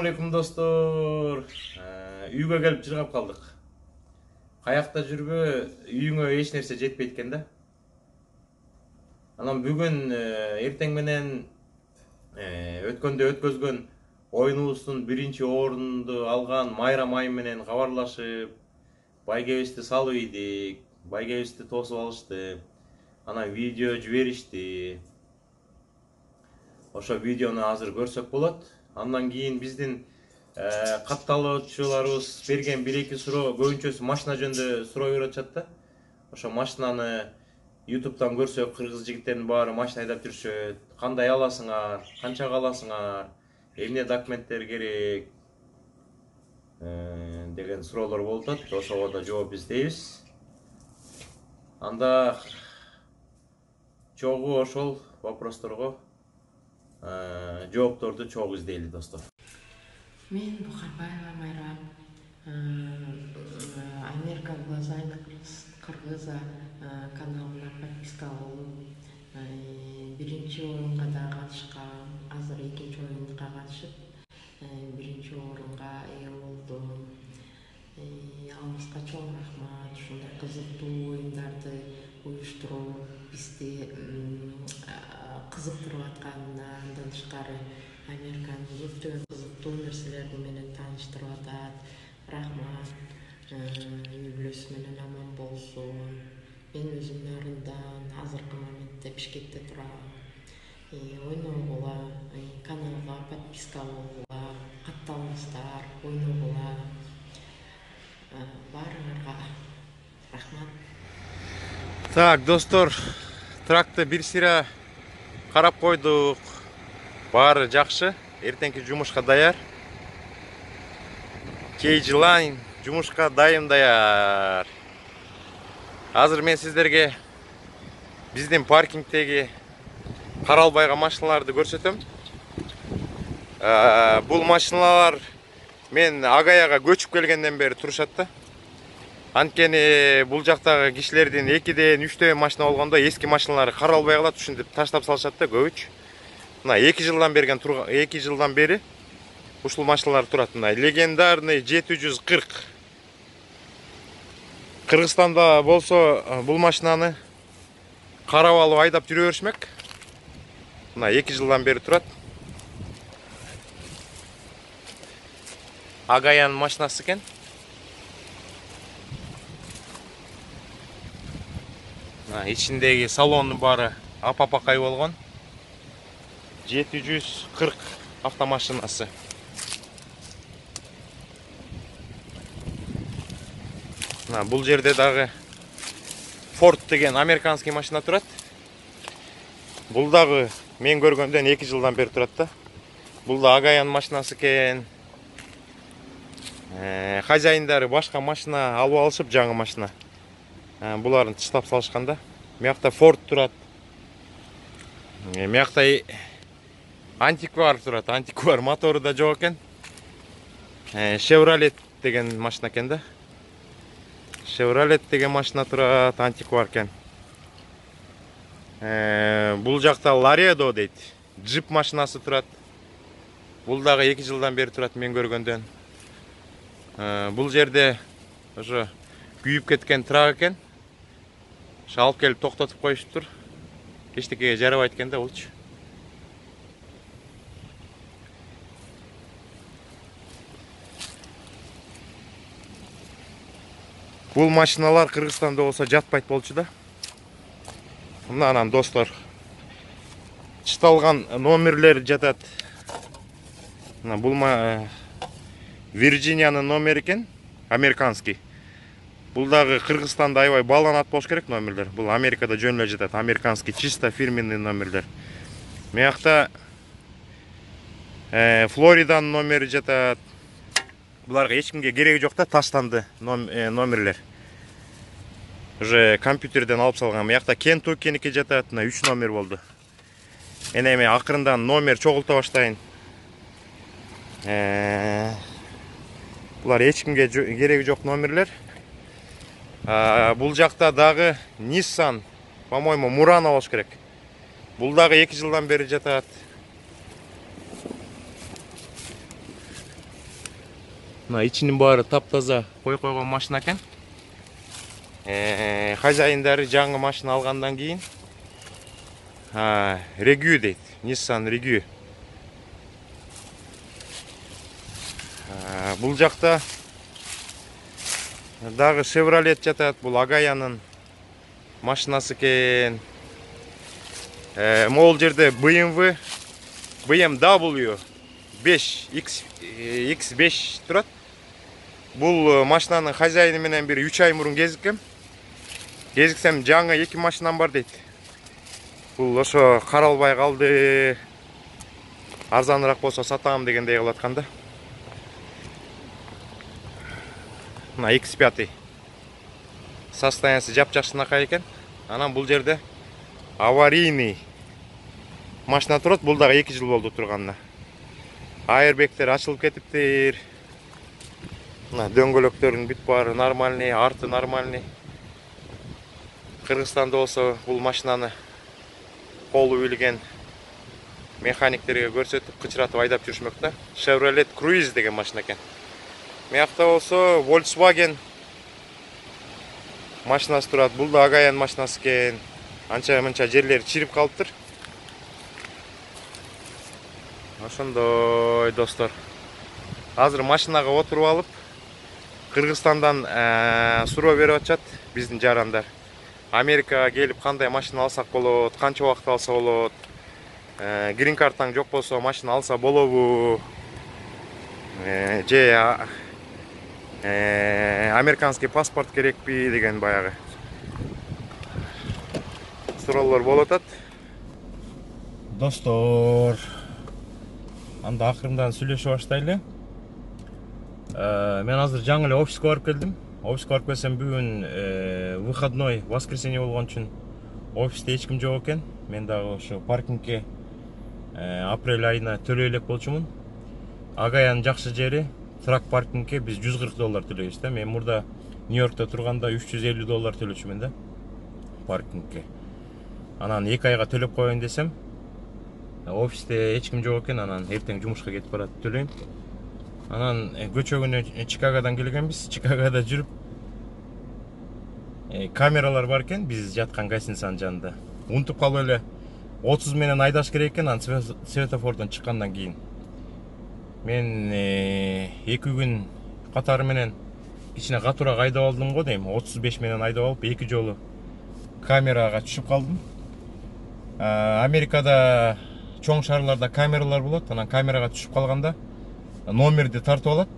алейкум достор. Үйгө келип жыргап калдык. Каякта жүрбө, үйүңө эч нерсе жетпейт экен да. Анан бүгүн эртең менен өткөндө өткөзгөн оюнубуздун биринчи орунду алган Майра майым менен кабарлашып, байгебизди салып ийдик. Байгебизди тосуп алышты. Анан видео жиберишти. Ошо видеону азыр көрсөк болот. Андан кийин биздин катталуучуларыбыз берген 1-2 суроо, көбүнчөсү машина жөнүндө суроо берип атышат да. Ошо машинаны YouTube'дан көрсөк, кыргыз жигиттердин баары машина айдап жүрүшөт. Кандай аласыңар, канчага аласыңар, эмне документтер керек деген суроолор болуп атат. Ошого да жооп издейбиз. Анда чогуу ошол вопросторго жоопторду чогуу издейли достор. Мен Бухарбаева Майра, Америка в глаза кыргыза каналына подписка болуп, биринчи орунга да катышкам. Азыр экинчи оюнга катышып, биринчи орунга ээ болдум. Алыбызга чоң рахмат, ушундай кызыктуу оюндарды уюштуруп, бизди кызыктырып атканына. Андан тышкары Американын көптөгөн кызыктуу нерселери менен тааныштырып атат. Рахмат. Үй бүлөсү менен аман болсун. Мен өзүм нарындан азыркы моментте Бишкекте турам. Ойногула, каналга подписка болгула, катталыңыздар, ойногула. Баарыңарга рахмат. Так, достор, тракты бир сыйра карап койдук. Баары жакшы. Эртеңки жумушка даяр. Кейджи Лайн жумушка дайым-даяр. Азыр мен сиздерге биздин паркингдеги каралбайга машиналарды көрсөтөм. Бул машиналар мен Агаяга көчүп келгенден бери турушат да. Анткени бул жактагы кишилердин 2ден 3дөн машина болгондо эски машиналары каралбай калат, ушинтип таштап салышат да көбүчө. Мына 2 жылдан бери ушул машиналар турат. Мына легендарный 740. Кыргызстанда болсо бул машинаны карап алып айдап жүрө беришмек. Мына 2 жылдан бери турат. Агаянын машинасы экен. Ичиндеги салону баары апапакай болгон. 740 автомашинасы. Бул жерде дагы Ford деген американский машина турат. Бул дагы мен көргөндөн 2 жылдан бери турат да. Бул да Агаянын машинасы экен. Хозяиндары башка машина алып алышып, жаңы машина. Буларын таштап салышканда. Мыякта Ford турат. Мыякта Антиквар турат. Антиквар мотору да жок экен. Chevrolet деген машина экен да. Chevrolet деген машина турат, Антиквар экен. Бул жакта Laredo дейт. Джип машинасы турат. Бул дагы 2 жылдан бери турат мен көргөндөн. Бул жерде ошо күйүп кеткен трак экен. Алып келип токтотуп коюшуптур. Эчтекеге жарабайт экен да булчу. Бул машиналар Кыргызстанда болсо жатпайт болчу да. Анан достор, чыталган номерлер жатат. Бул Вирджиниянын номери экен, американский. Бул дагы Кыргызстанда аябай бааланат болуш керек номерлер. Бул Америкада жөн эле жатат, американский чисто фирменный номерлер. Мыякта Флориданын номери жатат. Буларга эч кимге кереги жок да, таштанды номерлер. Уже компьютерден алып салган. Мыякта Кентуккиники жатат, 3 номер болду. Эми акырындан номер чогулта баштайын. Булар эч кимге кереги жок номерлер. Бул жакта дагы Nissan, по-моему, Murano болуш керек. Бул дагы 2 жылдан бери жатат. Мына ичинин баары таптаза коюп койгон машина экен. Хозяиндары жаңы машина алгандан кийин Regü дейт. Nissan Regü. Бул жакта дагы Chevrolet жатат. Бул Агаяның машинасы экен. Могул жерде BMW 5 X5 турат. Бул машинанын хозяины менен бир 3 ай мурун кезиккем. Кезиксем жаңы 2 машинам бар дейт. Бул ошо каралбай калды. Арзаныраак болсо сатам дегендей кылып атканда. Мына X5. Состояниясы жапжакшынакай экен. Анан бул жерде аварийный машина турат. Бул дагы 2 жыл болду турганына. Airbag'тер ачылып кетиптир. Мына дөңгөлөктөрүн бүт баары нормальный, арты нормальный. Кыргызстанда болсо бул машинаны колу билген механиктерге көрсөтүп, кычыратып айдап жүрүшмөк да. Chevrolet Cruze деген машина экен. Мыякта болсо Volkswagen машинасы турат. Бул да Агаян машинасы экен. Анча-мынча жерлери чирип калыптыр. Ошондой достор. Азыр машинага отуруп алып, Кыргызстандан суроо берип атышат биздин жарандар. Америкага келип кандай машина алсак болот, канча убакыт алса болот, грин картаң жок болсо машина алса болобу, же американский паспорт керекпи деген баягы суроолор болуп атат. Достор, анда акырындан сүйлөшө баштайлы. Мен азыр жаңы эле офиске барып келдим. Офиске барып келсем бүгүн выходной, воскресенье болгон үчүн офисте эч ким жок экен. Мен дагы ошо паркингке апрель айына төлөй элек болчумун. Агаянын жакшы жери трак паркингке биз $140 төлөйбүз да. Мен мурда Нью-Йоркто турганда $350 төлөчүмүн да паркингке. Анан 2 айга төлөп коеюн десем, офисте эч ким жок экен. Анан эртең жумушка кетип барат төлөйм. Анан көчөгүнө Чикагодан келгенбиз. Чикагода жүрүп камералар бар экен биз жаткан гостиницанын жанында. Унутуп калып эле 30 менен айдаш керек экен. Анан светофордон чыккандан кийин мен 2 күн катары менен кичине катуураак айдап алдым го дейм. 35 менен айдап алып 2 жолу камерага түшүп калдым. Америкада чоң шаарларда камералар болот. Анан камерага түшүп калганда номерди тартып алат.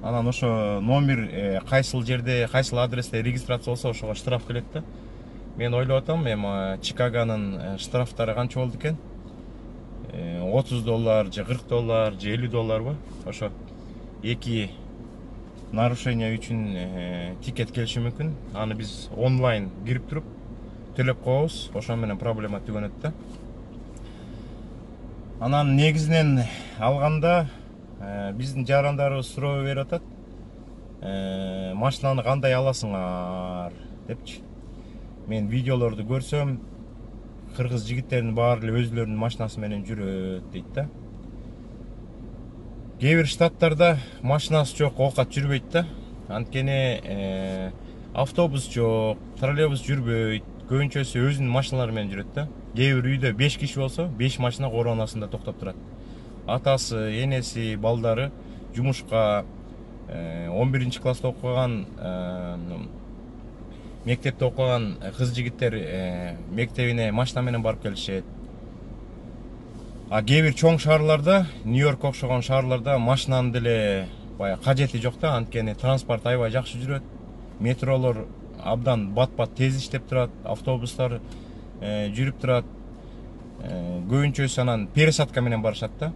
Анан ошо номер кайсыл жерде, кайсыл адресте регистрация болсо ошого штраф келет да. Мен ойлоп атам, эми Чикагонун штрафтары канча болду экен? $30 же $40 же $50 ба? Ошо 2 нарушение үчүн тикет келиши мүмкүн. Аны биз онлайн кирип туруп төлөп коебуз. Ошо менен проблема түгөнөт да. Анан негизинен алганда биздин жарандарыбыз суроо берип атат. Машинаны кандай аласыңар депчи. Мен видеолорду көрсөм, кыргыз жигиттеринин баары эле өзүлөрүнүн машинасы менен жүрөт дейт да. Кээ бир штаттарда машинасы жок, оокат жүрбөйт да. Анткени автобус жок, троллейбус жүрбөйт. Көбүнчөсү өзүнүн машиналары менен жүрөт да. Кээ бир үйдө 5 киши болсо, 5 машина кооронасында токтоп турат. Атасы, энеси, балдары жумушка 11 класста окуган, мектепте окуган кыз жигиттер мектебине машина менен барып келишет. Кээ бир чоң шаарларда, Нью-Йорк окшогон шаарларда машинанын деле бая кажети жок да, анткени транспорт аябай жакшы жүрөт. Метролор абдан бат-бат тез иштеп турат, автобустар жүрүп турат. Көбүнчөсү анан пересадка менен барышат да.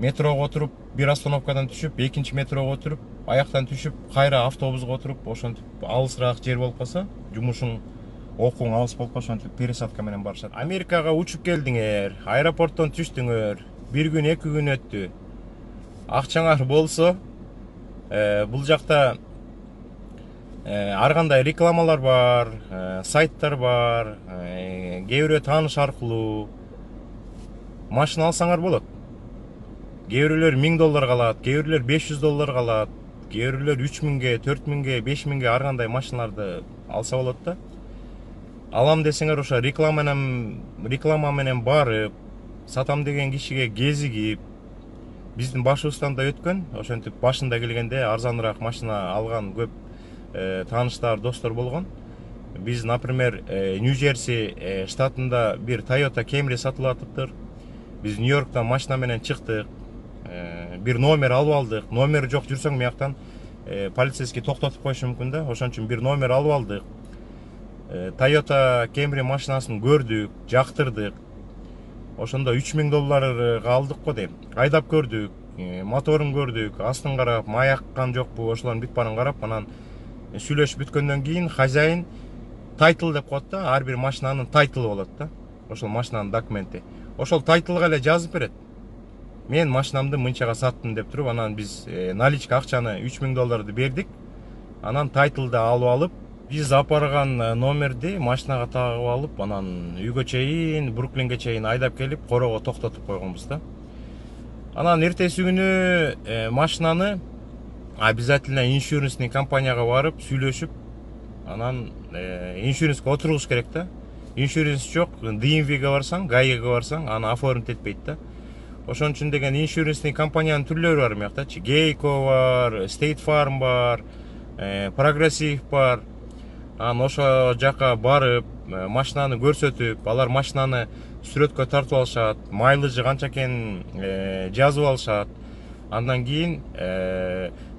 Метрого отуруп, бир остановкадан түшүп, экинчи метрого отуруп, аяктан түшүп, кайра автобуска отуруп, ошентип алысыраак жер болуп калса, жумушуң, окууң алыс болуп калса, ошентип пересадка менен барышат. Америкага учуп келдиңер, аэропорттон түштүңөр, 1 күн, 2 күн өттү. Акчаңар болсо, бул жакта ар кандай рекламалар бар, сайттар бар, кээ бирөө тааныш аркылуу машина алсаңар болот. кээ бирөөлөр $1000 алат, кээ бирөөлөр $500 алат, кээ бирөөлөр 3000ге, 4000ге, 5000ге ар кандай машиналарды алса болот да. Алам десеңер ошо реклама менен барып, сатам деген кишиге кезигип, биздин башыбыздан да өткөн, ошентип башында келгенде арзаныраак машина алган көп тааныштар, достор болгон. Biz, например, Нью-Джерси штатында bir Toyota Camry satылып атыптыр. Biz Нью-Йорктан машина менен чыктык. Bir номер алып алдык. Номери жок жүрсөң мияктан полицейский токтотуп коюшу мүмкүн да. Ошон үчүн bir номер алып алдык. Toyota Camry машинасын көрдүк, жактырдык. Ошондо $3000 алдык го дейм. Айдап көрдүк, моторун көрдүк, астын карап, маяккан жокпу, ошолордун бүт баарын карап, анан сүйлөшүп бүткөндөн кийин хозяин тайтл деп коет да, ар бир машинанын тайтлы болот да. Ошол машинанын документи. Ошол тайтлга эле жазып берет. Мен машинамды мынчага саттым деп туруп, анан биз наличка акчаны $3000 бердик. Анан тайтлды алып алып, биз апарган номерди машинага тагып алып, анан үйгө чейин, Бруклинге чейин айдап келип, корого токтотуп койгонбуз да. Анан эртеси күнү машинаны обязательно иншуренсный компанияга барып, сүйлөшүп, анан иншуренске отургуш керек да. Иншуренс жок, DMV-ге барсаң, ГАИге барсаң, аны оформить этпейт да. Ошон үчүн деген иншуренсный компаниянын түрлөрү бар мыяктачы. Geico бар, State Farm бар, Progressive бар. Анан ошо жака барып, машинаны көрсөтүп, алар машинаны сүрөткө тартып алышат, майлыжы канча экенин жазып алышат. Андан кийин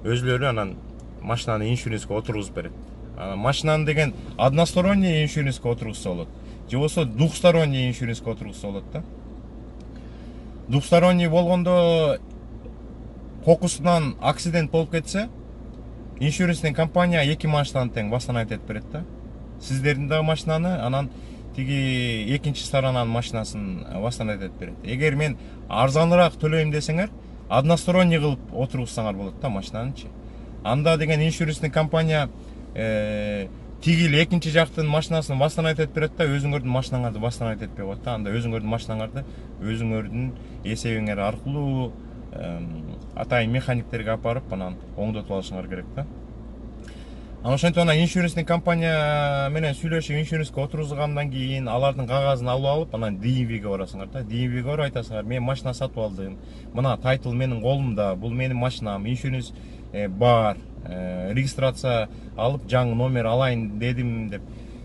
өзлөрү анан машинаны иншуренске отургузуп берет. Машинаны деген односторонний иншуренске отургузса болот. Же болбосо двухсторонний иншуренске отургузса болот да. Двухсторонний болгондо кокусунан акцидент болуп кетсе, иншуренсный компания 2 машинаны тең восстановить этип берет да. Сиздердин дагы машинаны, анан тиги экинчи сторонанын машинасын восстановить этип берет. Эгер мен арзаныраак төлөйм десеңер, односторонний кылып отургузсаңар болот да машинанычы. Анда деген иншуренсный компания тигил экинчи жактын машинасын восстановить этип берет да, өзүңөрдүн машинаңарды восстановить этпей коет да. Анда өзүңөрдүн машинаңарды өзүңөрдүн эсебиңер аркылуу атайын механиктерге апарып, анан оңдотуп алышыңар керек да. Анан ошентип анан иншуренсный компания менен сүйлөшүп, иншуренске отургузгандан кийин алардын кагазын алып алып, анан DMV-ге барасыңар да. DMV-ге барып айтасыңар, мен машина сатып алдым. Мына тайтл менин колумда, бул менин машинам, иншуренс бар, регистрация алып, жаңы номер алайын дедим деп.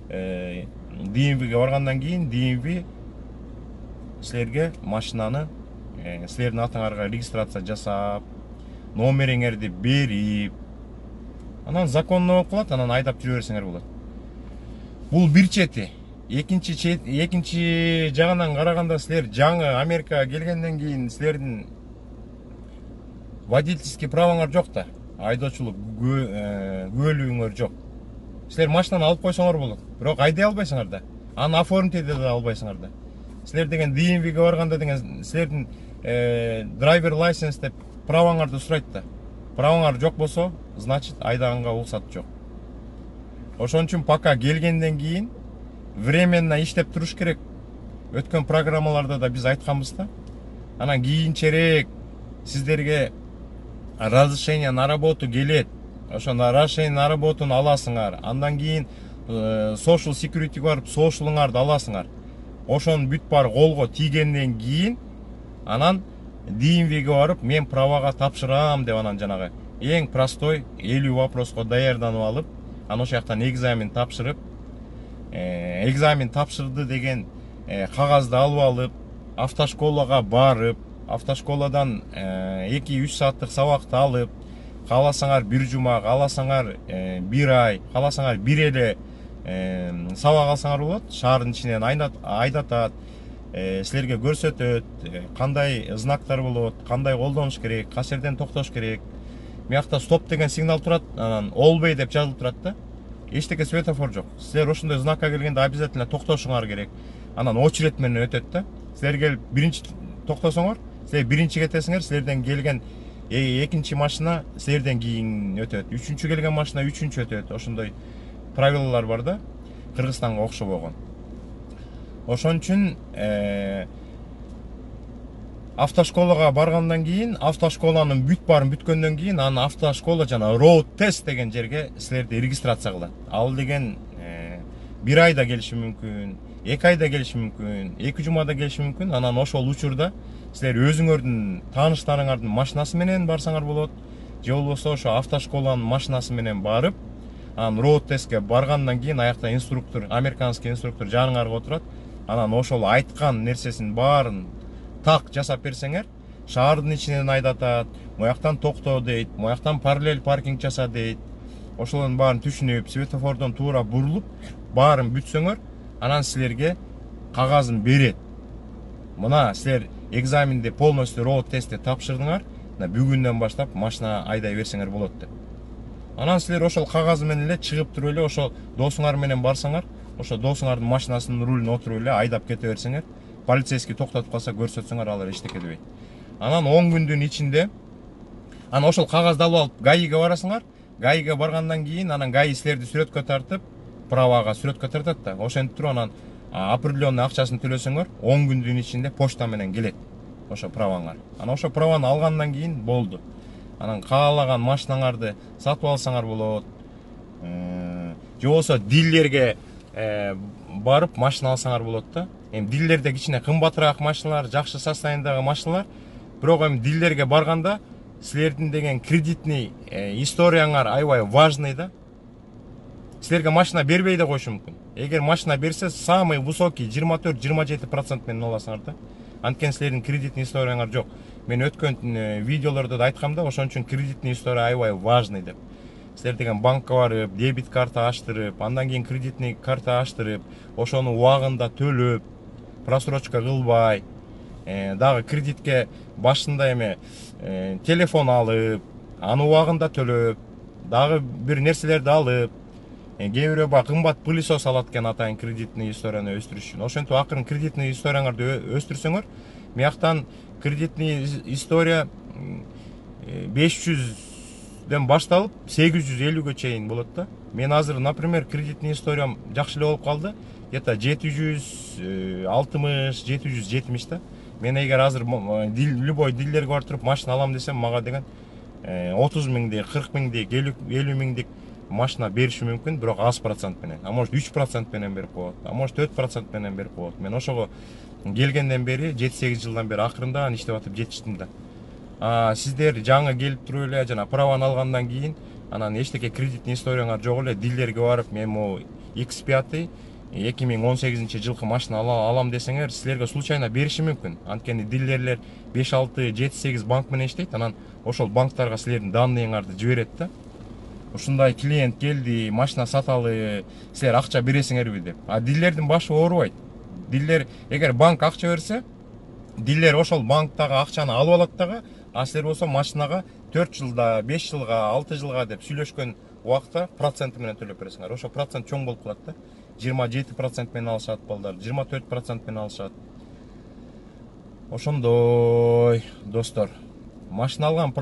DMV-ге баргандан кийин DMV силерге машинаны силердин атыңарга регистрация жасап, номериңерди берип, анан законно болуп калат, анан айдап жүрө берсеңер болот. Бул бир чети. Экинчи жагынан караганда силер жаңы Америкага келгенден кийин силердин водительский правоңар жок да. Айдоочулук күбөлүгүңөр жок. Силер машинаны алып койсоңор болот, бирок айдай албайсыңар да. Аны оформить эте да албайсыңар да. Силер деген DMV-ге барганда деген силердин драйвер лайсенс деп правоңарды сурайт да. Правоңар жок болсо, значит айдаганга уруксат жок. Ошон үчүн пока келгенден кийин временно иштеп туруш керек. Өткөн программаларда да биз айтканбыз да. Анан кийинчерээк сиздерге разрешение на работу келет. Ошондо разрешение на работуну аласыңар. Андан кийин social security барып, social'ыңарды аласыңар. Ошонун бүт баары колго тийгенден кийин анан DMV-ге барып, мен правага тапшырам деп анан жанагы эң простой 50 вопроско даярданып алып, анан ошол жактан экзамен тапшырып, экзамен тапшырды деген кагазды алып алып, автошколага барып, автошколадан 2-3 сааттык сабакты алып, кааласаңар 1 жума, кааласаңар 1 ай, кааласаңар 1 эле сабак алсаңар болот. Шаардын ичинен айдатат, силерге көрсөтөт, кандай знактар болот, кандай колдонуш керек, кайсы жерден токтош керек. Мыякта стоп деген сигнал турат, анан always деп жазылып турат да. Эчтеке светофор жок. Силер ошондой знакка келгенде обязательно токтошуңар керек. Анан очередь менен өтөт да. Силер келип биринчи токтосоңор, силер биринчи кетесиңер, силерден келген экинчи машина силерден кийин өтөт. Үчүнчү келген машина үчүнчү өтөт. Ошондой правилалар бар да. Кыргызстанга окшобогон. Ошон үчүн автошколага баргандан кийин, автошколанын бүт барын бүткөндөн кийин, анан автошкола жана road test деген жерге силерди регистрация кылат. Ал деген бир айда келиши мүмкүн, 2 айда келиши мүмкүн, 2 жумада келиши мүмкүн. Анан ошол учурда силер өзүңөрдүн тааныштарыңардын машинасы менен барсаңар болот, же болбосо ошо автошколанын машинасы менен барып, анан road testке баргандан кийин аякта инструктор, американский инструктор жаныңарга отурат. Анан ошол айткан нерсесин баарын так жасап берсеңер, шаардын ичинен айдатат, мояктан токто дейт, мояктан параллель паркинг жаса дейт. Ошолордун баарын түшүнүп, светофордон туура бурулуп, баарын бүтсөңөр, анан силерге кагазын берет. Мына силер экзаменди полностью road тестти тапшырдыңар, бүгүндөн баштап машина айдай берсеңер болот деп. Анан силер ошол кагазы менен эле чыгып туруп эле ошол досуңар менен барсаңар, ошо досуңардын машинасынын рулуна отуруп эле айдап кете берсеңер, полицейский токтотуп калса көрсөтсөңөр, алар эчтеке дебейт. Анан 10 күндүн ичинде анан ошол кагазды алып алып ГАИге барасыңар. ГАИге баргандан кийин анан ГАИ силерди сүрөткө тартып, правага сүрөткө тартат да. Ошентип туруп анан определенный акчасын төлөсөңөр, 10 күндүн ичинде почта менен келет ошо праваңар. Анан ошо праваны алгандан кийин болду. Анан каалаган машинаңарды сатып алсаңар болот. Же болбосо дилерге барып машина алсаңар болот да. Эми дилерде кичине кымбатыраак машиналар, жакшы состояниедagi машиналар. Бирок эми дилерге барганда силердин деген кредитный историяңар аябай важный да. Силерге машина бербей да коюшу мүмкүн. Эгер машина берсе, самый высокий 24-27% менен аласыңар да. Анткени силердин кредитный историяңар жок. Мен өткөн видеолордо да айткам да, ошон үчүн кредитный история аябай важный деп. Силер деген банкка барып, дебит карта аштырып, андан кийин кредитный карта аштырып, ошону убагында төлөп, просрочка кылбай, дагы кредитке башында эме телефон алып, аны убагында төлөп, дагы бир нерселерди алып, кээ бирөө ба кымбат пылесос алат экен атайын кредитный историяны өстүрүш үчүн. Ошентип акырын кредитный историяңарды өстүрсөңөр, мияктан кредитный история 500ден башталып 850ге чейин болот да. Мен азыр, например, кредитный историям жакшы эле болуп калды. Где-то 760, 770 да. Мен эгер азыр любой дилерге барып туруп машина алам десем, мага деген 30 миңдик, 40 миңдик, 50 миңдик машина бериши мүмкүн, бирок аз процент менен. А может 3% менен берип коет, а может 4% менен берип коет. Мен ошого келгенден бери 7-8 жылдан бери акырында иштеп атып жетиштим да. Сиздер жаңы келип туруп эле жана праваны алгандан кийин, анан эчтеке кредитный историяңар жок эле дилерге барып, мен могу X5 2018 жылкы машина алам десеңер, силерге случайно бериши мүмкүн. Анткени дилерлер 5-6, 7-8 банк менен иштейт, анан ошол банктарга силердин данныйыңарды жиберет да. Ушундай клиент келди, машина саталы, силер акча бересиңерби деп. Дилердин башы оорубайт. Дилер, эгер банк акча берсе, дилер ошол банктагы акчаны алып алат дагы, силер болсо машинага 4 жылда, 5 жылга, 6 жылга деп сүйлөшкөн убакта проценти менен төлөп бересиңер. Ошо процент чоң болуп калат да. 27% менен алышат балдар, 24% менен алышат. Ошондой, достор. Машина алган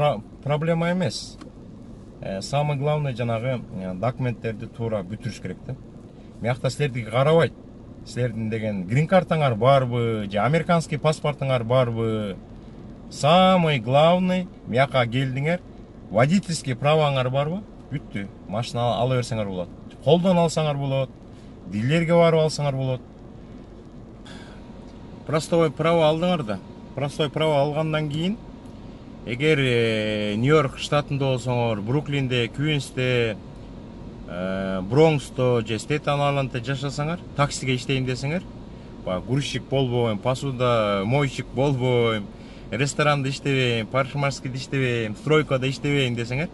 проблема эмес. Самый главный жанагы документтерди туура бүтүрүш керек да. Миякта силердики карабайт. Силердин деген грин картаңар барбы, же американский паспортуңар барбы. Самый главный, мияка келдиңер, водительский праваңар барбы? Бүттү. Машина ала берсеңер болот. Колдон алсаңар болот, дилерге барып алсаңар болот. Простой право алдыңар да. Простой право алгандан кийин, эгер Нью-Йорк штатында болсоңор, Бруклинде, Квинсте, Бронксто же Стейтен-Айлендте жашасаңар, таксиге иштейм десеңер, грузчик болбойм, посуда мойщик болбойм, ресторанда иштебейм, парикмахерскийде иштебейм, стройкада иштебейм десеңер,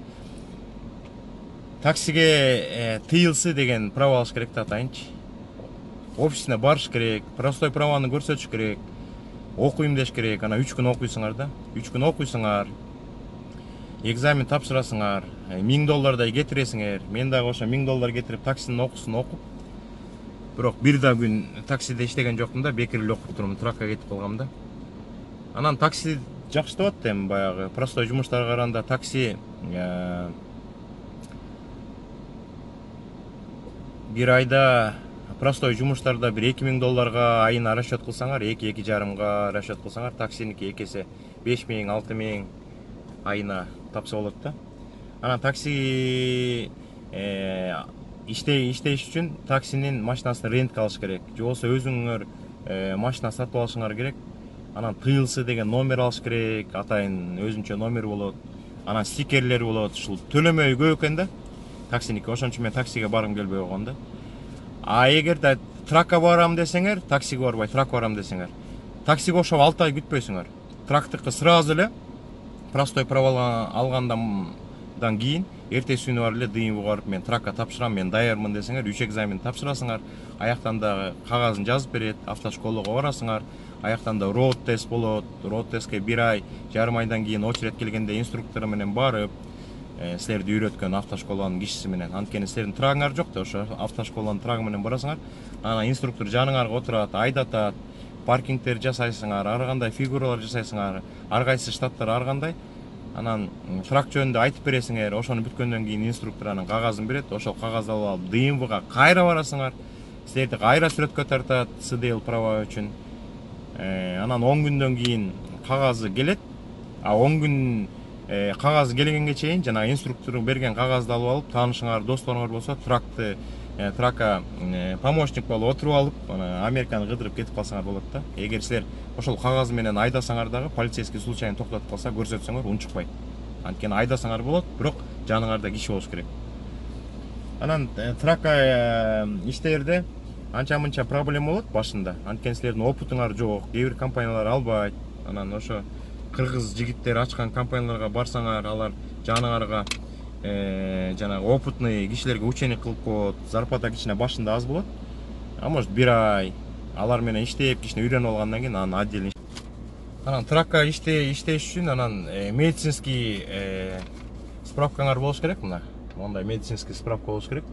таксиге тыйылсы деген право алыш керек да атайынчы. Офисине барыш керек, простой праваны көрсөтүш керек, окуйм деш керек, ана 3 күн окуйсуңар да, 3 күн окуйсуңар, экзамен тапшырасыңар, $1000 кетиресиңер. Мен дагы ошо $1000 кетирип таксинин окуусун окуп, бирок бир да күн таксиде иштеген жокмун да, бекер эле окуп турмун, тракка кетип калгам да. Анан такси жакшы деп атты, эми баягы простой жумуштарга караганда такси бир айда простой жумуштарда бир $2000 айына расчет кылсаңар, 2-2,5 расчет кылсаңар, таксиники экесе 5000, 6000 айына тапса болот да. Анан такси иштеш үчүн таксинин машинасын рентке алыш керек. Же болбосо өзүңөр машина сатып алышыңар керек. Анан тыйлсы деген номер алыш керек, атайын өзүнчө номер болот. Анан стикерлер болот. Ушул төлөмөй көп экен да. Таксиники ошон үчүн мен таксиге баргым келбей койгон да. А эгер да тракка барам десеңер, таксиге барбай трак барам десеңер, таксиге окшоп 6 ай күтпөйсүңөр. Трактыкы сразу эле простой право алгандан кийин эртеси күнү бар эле ДМВ барып мен тракка тапшырам, мен даярмын десеңер, 3 экзамен тапшырасыңар. Аяктан да кагазын жазып берет, автошколага барасыңар. Аяктан да роуд тест болот. Роуд тестке 1 ай, жарым айдан кийин очередь келгенде инструктор менен барып, силерди үйрөткөн автошколанын кишиси менен. Анткени силердин трагыңар жок да, ошо автошколанын трагы менен барасыңар. Анан инструктор жаныңарга отурат, айдатат, паркингтер жасайсыңар, ар кандай фигуралар жасайсыңар, ар кайсы штаттар ар кандай. Анан трак жөнүндө айтып бересиңер, ошону бүткөндөн кийин инструктор анын кагазын берет, ошол кагазды алып ДМВга кайра барасыңар. Силерди кайра сүрөткө тартат, СДЛ права үчүн. Анан 10 күндөн кийин кагазы келет. А 10 күн кагазы келгенге чейин жана инструктор берген кагазды алып алып, таанышыңар, досторуңар болсо тракка помощник болуп отуруп алып, Американы кыдырып кетип калсаңар болот да. Эгер силер ошол кагазы менен айдасаңар дагы полицейский случайно токтотуп калса, көрсөтсөңөр унчукпайт. Анткени айдасаңар болот, бирок жаныңарда киши болуш керек. Анан тракка иштерде анча-мынча проблема болот башында. Анткени силердин опытыңар жок, кээ бир компаниялар албайт. Анан ошо кыргыз жигиттер ачкан компанияларга барсаңар, алар жаныңарга жанагы опытный кишилерге ученик кылып коет, зарплата кичине башында аз болот. А может 1 ай алар менен иштеп, кичине үйрөнүп алгандан кийин анан отдельно. Анан тракка иштеш үчүн анан медицинский справкаңар болуш керек мына. Мондай медицинский справка болуш керек.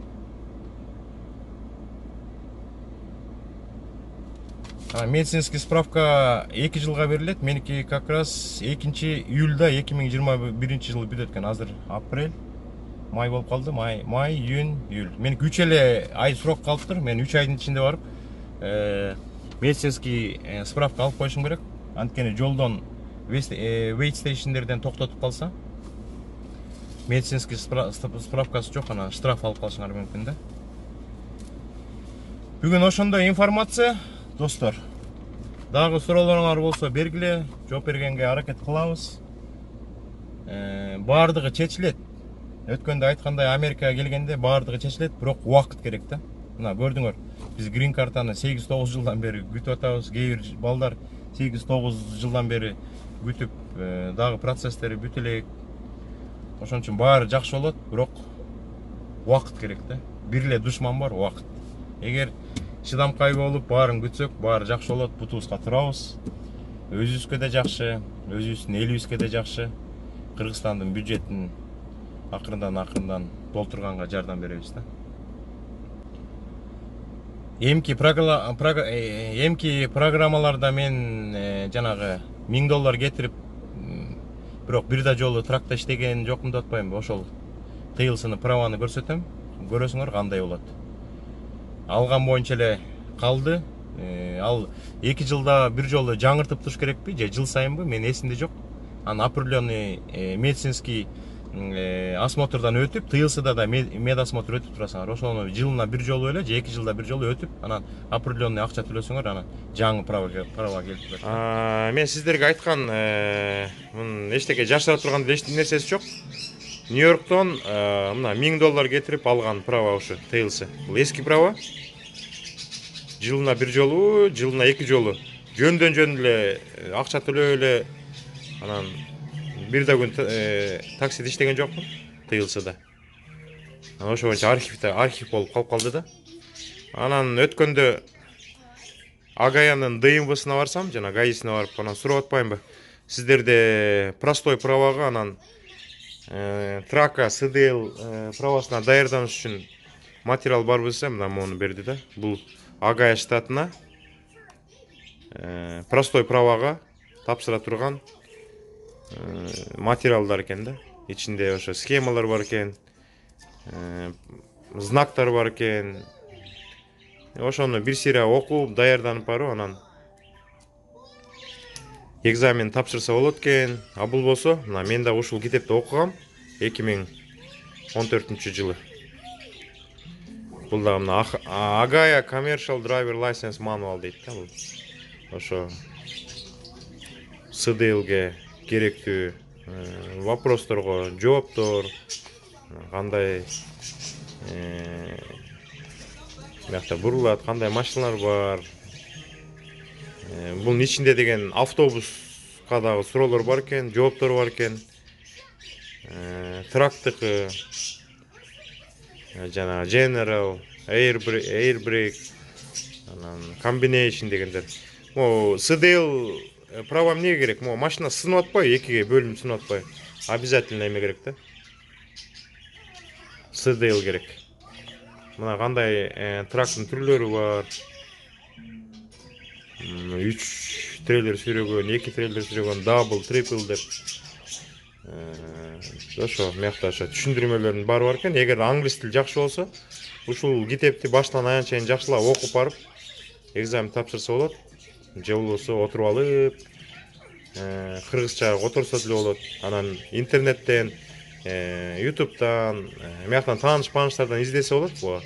Медицинский справка 2 жылга берилет. Меники как раз 2 июлда 2021 жылы бүтөт экен. Азыр апрель, май болуп калды. Май, июнь, июль. Меники 3 эле ай срок калыптыр. Мен 3 айдын ичинде барып медицинский справка алып коюшум керек. Анткени жолдон wait stationдерден токтотуп калса, медицинский справкасы жок, анан штраф алып калышыңар мүмкүн да. Бүгүн ошондой информация. Достор, дагы суроолоруңар болсо бергиле, жооп бергенге аракет кылабыз. Баардыгы чечилет. Өткөндө айткандай Америкага келгенде баардыгы чечилет, бирок убакыт керек да. Мына көрдүңөр, биз грин картаны 8-9 жылдан бери күтүп атабыз. Кээ бир балдар 8-9 жылдан бери күтүп, дагы процесстери бүтө элек. Ошон үчүн баары жакшы болот, бирок убакыт керек да. Бир эле душман бар, убакыт. Эгер чыдамкай болуп баарын күтсөк, баары жакшы болот, бутубузга турабыз. Өзүбүзгө да жакшы, өзүбүздүн элибизге да жакшы. Кыргызстандын бюджетин акырындан толтурганга жардам беребиз да. Эмки программаларда мен жанагы $1000 кетирип, бирок бир да жолу тракта иштеген жокмун деп атпайм. Ошол тыйылсыны праваны көрсөтөм, көрөсүңөр кандай болот. Алган боюнча эле калды. Ал 2 жылда бир жолу жаңыртып туруш керекпи же жыл сайынбы, мен эсимде жок. Анан определенный медицинский осмотрдан өтүп, тыйылсыда да медосмотр өтүп турасыңар. Ошону жылына бир жолу эле же 2 жылда бир жолу өтүп, анан определенный акча төлөсөңөр, анан жаңы права келип турат. Мен сиздерге айткан эчтеке жашыра турган эч нерсеси жок. Нью-Йорктон мына $1000 кетирип алган права ушу тыйылсы. Бул эски права. Жылына бир жолу, жылына 2 жолу. Жөндөн эле акча төлөп эле, анан бир да күн таксиде иштеген жокмун, тыйылсыда. Анан ошо боюнча архив болуп калып калды да. Анан өткөндө Агаянын ДМВсына барсам, жана гаисине барып, анан сурап атпаймынбы? Сиздерде простой правага, анан тракка СДЛ правасына даярданыш үчүн материал барбы десем, мына мону берди да. Бул Агая штатына простой правага тапсыра турган материалдар экен да. Ичинде ошо схемалар бар экен, знактар бар экен, Ошону бир сыйра окуп, даярданып барып, анан экзамен тапшырса болот экен. А болбосо, мына мен да ушул китепти окугам 2014-жылы. Бул да мына Agaya Commercial Driver License Manual дейт да бул. Ошо СДЛге керектүү вопросторго жооптор, кандай биякта бурулат, кандай машиналар бар. Бунун ичинде деген автобуска дагы суроолор бар экен, жооптор бар экен. Трактыкы, жана General, Airbrak, анан Combination дегендер. Могу СДЛ права эмне керек? Могу машина сынып атпайбы, экиге бөлүнүп сынып атпайбы? Обязательно эме керек да. СДЛ керек. Мына кандай трактын түрлөрү бар. 3 трейлер сүйрөгөн, 2 трейлер сүйрөгөн, дабл, трипл деп. Ошо мыякта ошо түшүндүрмөлөрдүн баары бар экен. Эгер англис тил жакшы болсо, ушул китепти баштан аян чейин жакшылап окуп барып, экзамен тапшырса болот. Же болбосо отуруп алып, кыргызча которсо деле болот. Анан интернеттен, ютубтан, мыяктан тааныш-пааныштардан издесе болот. Бул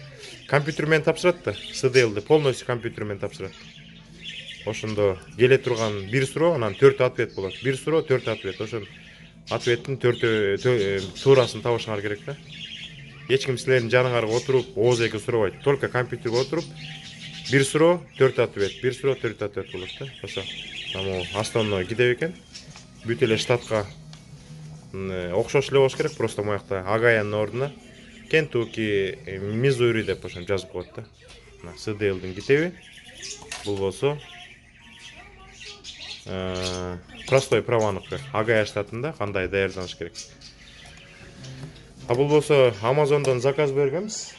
компьютер менен тапшырат да, СДЛди полностью компьютер менен тапшырат. Ошондо келе турган бир суроо, анан 4 ответ болот. Бир суроо, 4 ответ. Ошон ответтин 4 туурасын табышыңар керек да. Эч ким силердин жаныңарга отуруп, ооз-эки сурабайт. Только компьютерге отуруп, бир суроо, 4 ответ, бир суроо, 4 ответ болот да. Ошо. Таму основной китеп экен. Бүт эле штатка окшош эле болуш керек, просто моякта Агаянын ордуна Кентукки, Мизури деп ошо жазып коет да. Мына СДЛдин китеби. Бул болсо простой праваныкы Агая штатында кандай даярданыш керек. А бул болсо Amazon'дон заказ бергенбиз.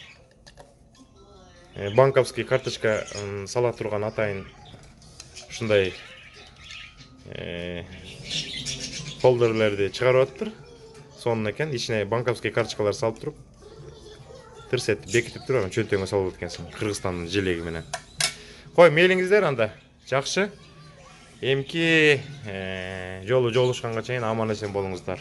Банковский карточка сала турган атайын ушундай фолдерлерди чыгарып атыптыр. Сонун экен, ичине банковский карточкалар салып туруп, тырсетти бекитип туруп, чөнтөгүңө салып экенсиң, Кыргызстандын желеги менен. Кой, мейлиңиздер анда. Жакшы. Эмки жолу жолугушканга чейин аман эсен болуңуздар.